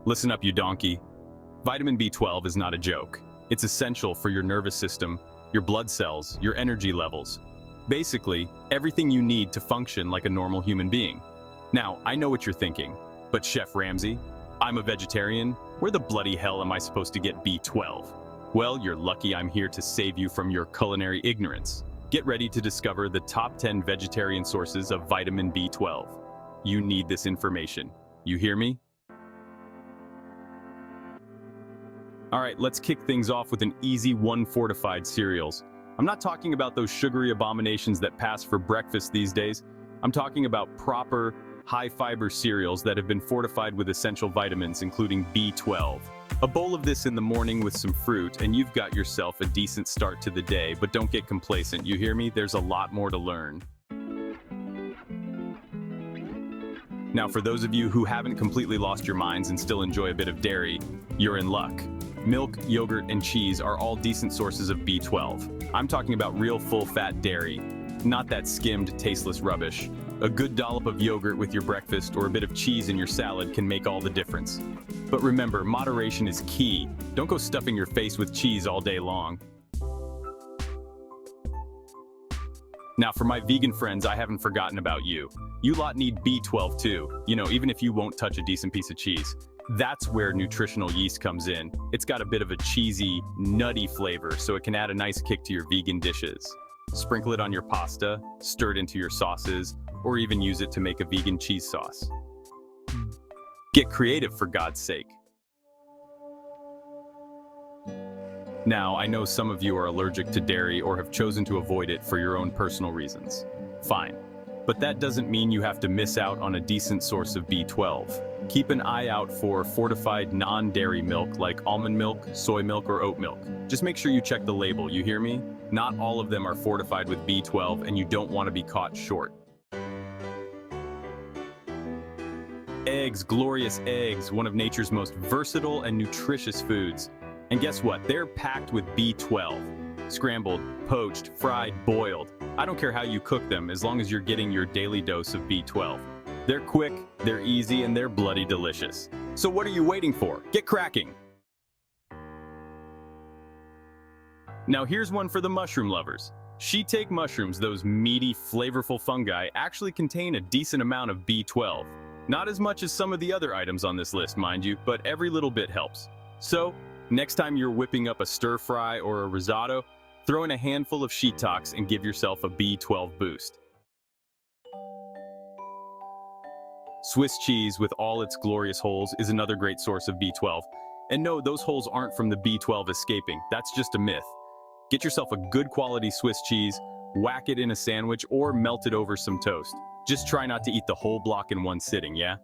Listen up, you donkey. Vitamin B12 is not a joke. It's essential for your nervous system, your blood cells, your energy levels. Basically, everything you need to function like a normal human being. Now, I know what you're thinking, but Chef Ramsay, I'm a vegetarian. Where the bloody hell am I supposed to get B12? Well, you're lucky I'm here to save you from your culinary ignorance. Get ready to discover the top 10 vegetarian sources of vitamin B12. You need this information. You hear me? All right, let's kick things off with an easy one: Fortified Cereals. I'm not talking about those sugary abominations that pass for breakfast these days. I'm talking about proper, high-fiber cereals that have been fortified with essential vitamins, including B12. A bowl of this in the morning with some fruit, and you've got yourself a decent start to the day, but don't get complacent, you hear me? There's a lot more to learn. Now, for those of you who haven't completely lost your minds and still enjoy a bit of dairy, you're in luck. Milk, yogurt, and cheese are all decent sources of B12. I'm talking about real full-fat dairy, not that skimmed, tasteless rubbish. A good dollop of yogurt with your breakfast or a bit of cheese in your salad can make all the difference. But remember, moderation is key. Don't go stuffing your face with cheese all day long. Now, for my vegan friends, I haven't forgotten about you. You lot need B12 too, even if you won't touch a decent piece of cheese. That's where Nutritional Yeast comes in. It's got a bit of a cheesy, nutty flavor, so it can add a nice kick to your vegan dishes. Sprinkle it on your pasta, stir it into your sauces, or even use it to make a vegan cheese sauce. Get creative, for God's sake. Now, I know some of you are allergic to dairy or have chosen to avoid it for your own personal reasons. Fine. But that doesn't mean you have to miss out on a decent source of B12. Keep an eye out for fortified non-dairy milk like almond milk, soy milk, or oat milk. Just make sure you check the label, you hear me? Not all of them are fortified with B12, and you don't want to be caught short. Eggs, glorious eggs, one of nature's most versatile and nutritious foods. And guess what? They're packed with B12. Scrambled, poached, fried, boiled. I don't care how you cook them, as long as you're getting your daily dose of B12. They're quick, they're easy, and they're bloody delicious. So what are you waiting for? Get cracking! Now here's one for the mushroom lovers. Shiitake mushrooms, those meaty, flavorful fungi, actually contain a decent amount of B12. Not as much as some of the other items on this list, mind you, but every little bit helps. So, next time you're whipping up a stir-fry or a risotto, throw in a handful of shiitakes and give yourself a B12 boost. Swiss cheese, with all its glorious holes, is another great source of B12. And no, those holes aren't from the B12 escaping. That's just a myth. Get yourself a good quality Swiss cheese, whack it in a sandwich, or melt it over some toast. Just try not to eat the whole block in one sitting, yeah?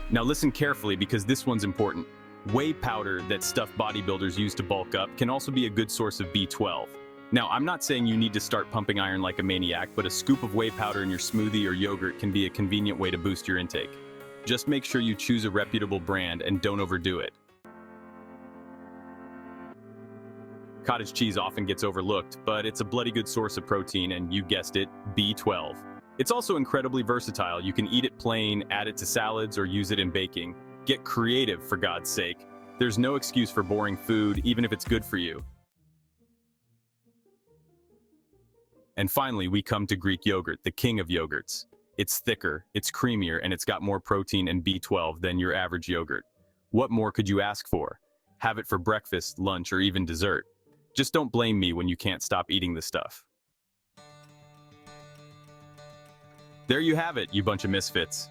Now listen carefully, because this one's important. Whey powder that stuffed bodybuilders use to bulk up can also be a good source of B12. Now, I'm not saying you need to start pumping iron like a maniac, but a scoop of whey powder in your smoothie or yogurt can be a convenient way to boost your intake. Just make sure you choose a reputable brand and don't overdo it. Cottage cheese often gets overlooked, but it's a bloody good source of protein and, you guessed it, B12. It's also incredibly versatile. You can eat it plain, add it to salads, or use it in baking. Get creative, for God's sake. There's no excuse for boring food, even if it's good for you. And finally, we come to Greek yogurt, the king of yogurts. It's thicker, it's creamier, and it's got more protein and B12 than your average yogurt. What more could you ask for? Have it for breakfast, lunch, or even dessert. Just don't blame me when you can't stop eating the stuff. There you have it, you bunch of misfits.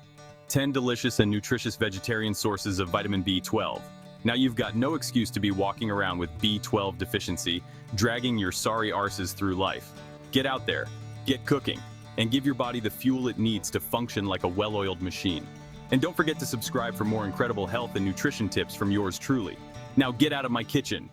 10 delicious and nutritious vegetarian sources of vitamin B12. Now you've got no excuse to be walking around with B12 deficiency, dragging your sorry arses through life. Get out there, get cooking, and give your body the fuel it needs to function like a well-oiled machine. And don't forget to subscribe for more incredible health and nutrition tips from yours truly. Now get out of my kitchen.